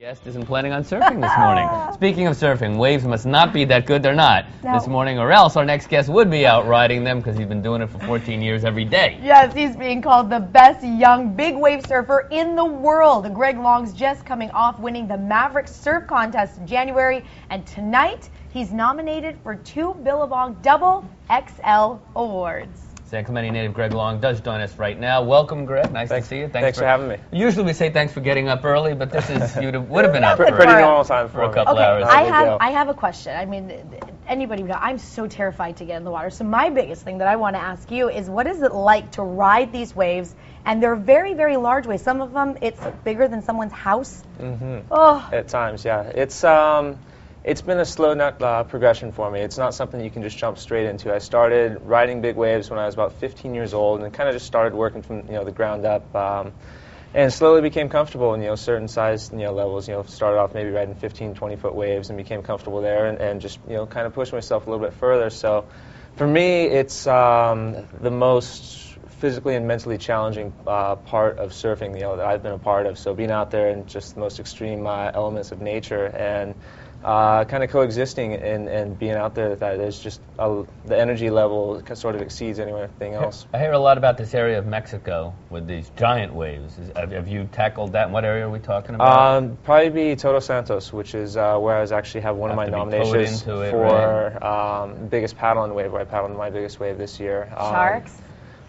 Guest isn't planning on surfing this morning. Speaking of surfing, waves must not be that good. They're not this morning, or else our next guest would be out riding them because he's been doing it for 14 years every day. Yes, he's being called the best young big wave surfer in the world. Greg Long's just coming off winning the Maverick Surf Contest in January, and tonight he's nominated for 2 Billabong Double XL awards. San Clemente native Greg Long does join us right now. Welcome, Greg. Nice to see you. Thanks for having me. Usually we say thanks for getting up early, but this is would have been up pretty normal time for a couple hours. I have a question. I mean, anybody would know. I'm so terrified to get in the water. So my biggest thing that I want to ask you is, what is it like to ride these waves? And they're very, very large waves. Some of them, it's bigger than someone's house. Mm-hmm. At times, yeah. It's been a slow progression for me. It's not something you can just jump straight into. I started riding big waves when I was about 15 years old, and kind of just started working from the ground up, and slowly became comfortable in certain size levels. Started off maybe riding 15, 20-foot waves, and became comfortable there, and just kind of pushed myself a little bit further. So, for me, it's the most physically and mentally challenging part of surfing that I've been a part of. So being out there in just the most extreme elements of nature and kind of coexisting and being out there, that there's just the energy level sort of exceeds anything else. I hear a lot about this area of Mexico with these giant waves. Have you tackled that? What area are we talking about? Probably be Todos Santos, which is where I was actually have one of my nominations for biggest paddling wave, where I paddled my biggest wave this year. Sharks?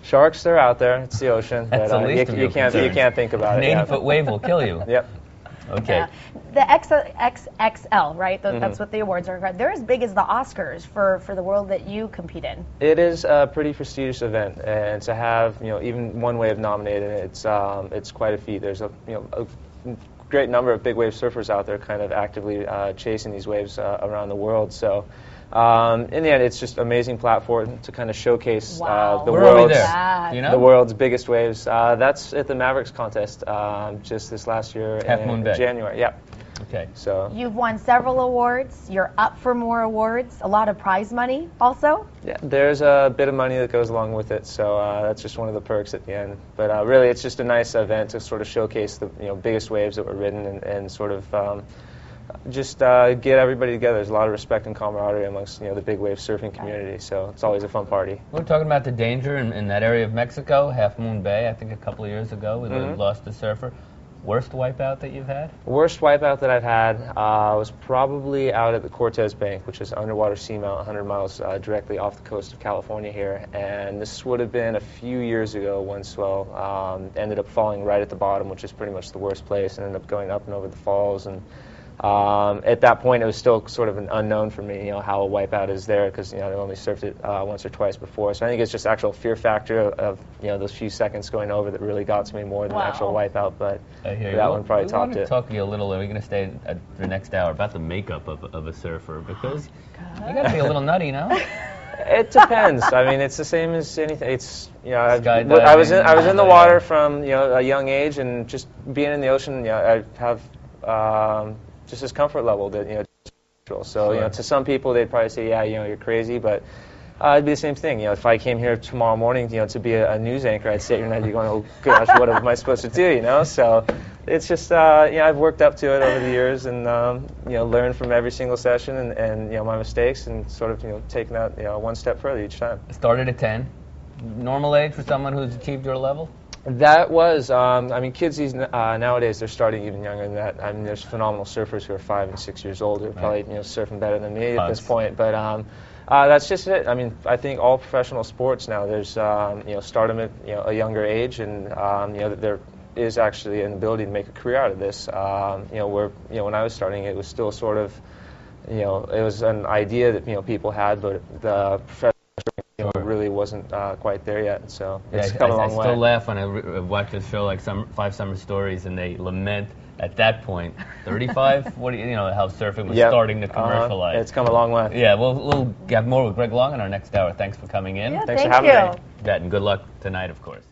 Sharks, they're out there. It's the ocean. That's but, the least of you can't think about it. An 80-foot wave will kill you. Yep. Okay. The XXL, right? That's what the awards are. They're as big as the Oscars for the world that you compete in. It is a pretty prestigious event, and to have even one wave nominated, it's quite a feat. There's a great number of big wave surfers out there, kind of actively chasing these waves around the world. So. In the end, it's just an amazing platform to kind of showcase the world's biggest waves. That's at the Mavericks contest just this last year in January. Yeah. Okay. So you've won several awards. You're up for more awards. A lot of prize money, also. Yeah, there's a bit of money that goes along with it. So that's just one of the perks at the end. But really, it's just a nice event to sort of showcase the biggest waves that were ridden and sort of. Just get everybody together. There's a lot of respect and camaraderie amongst the big wave surfing community, so it's always a fun party. We're talking about the danger in that area of Mexico, Half Moon Bay. I think a couple of years ago we lost a surfer. Worst wipeout that you've had? Worst wipeout that I've had was probably out at the Cortez Bank, which is an underwater seamount 100 miles directly off the coast of California here. And this would have been a few years ago. One swell ended up falling right at the bottom, which is pretty much the worst place, and ended up going up and over the falls. And at that point, it was still sort of an unknown for me, how a wipeout is there, because I only surfed it once or twice before. So I think it's just actual fear factor of those few seconds going over that really got to me more than the actual wipeout. But that one probably topped it. I want to talk to you a little. Are we going to stay at the next hour about the makeup of a surfer, because you got to be a little nutty, no? It depends. I mean, it's the same as anything. It's I was in the water from a young age, and just being in the ocean, I have. Just this comfort level that so to some people they'd probably say you're crazy, but it'd be the same thing. If I came here tomorrow morning to be a news anchor, I'd sit here and I'd be going, oh gosh, what am I supposed to do? So it's just I've worked up to it over the years, and learned from every single session and my mistakes, and sort of taking that one step further each time. Started at 10. Normal age for someone who's achieved your level? That was, kids nowadays, they're starting even younger than that. I mean, there's phenomenal surfers who are 5 and 6 years old who are probably surfing better than me at this point. But that's just it. I mean, I think all professional sports now, there's start them at a younger age, and there is actually an ability to make a career out of this. Where when I was starting, it was still sort of, it was an idea that people had, but the professional really wasn't quite there yet, so it's come a long way. I still laugh when I watch a show like 5 Summer Stories, and they lament at that point, 35, 40, how surfing was starting to commercialize. It's come a long way. Yeah, we'll get more with Greg Long in our next hour. Thanks for coming in. Yeah, Thanks for having me. And good luck tonight, of course.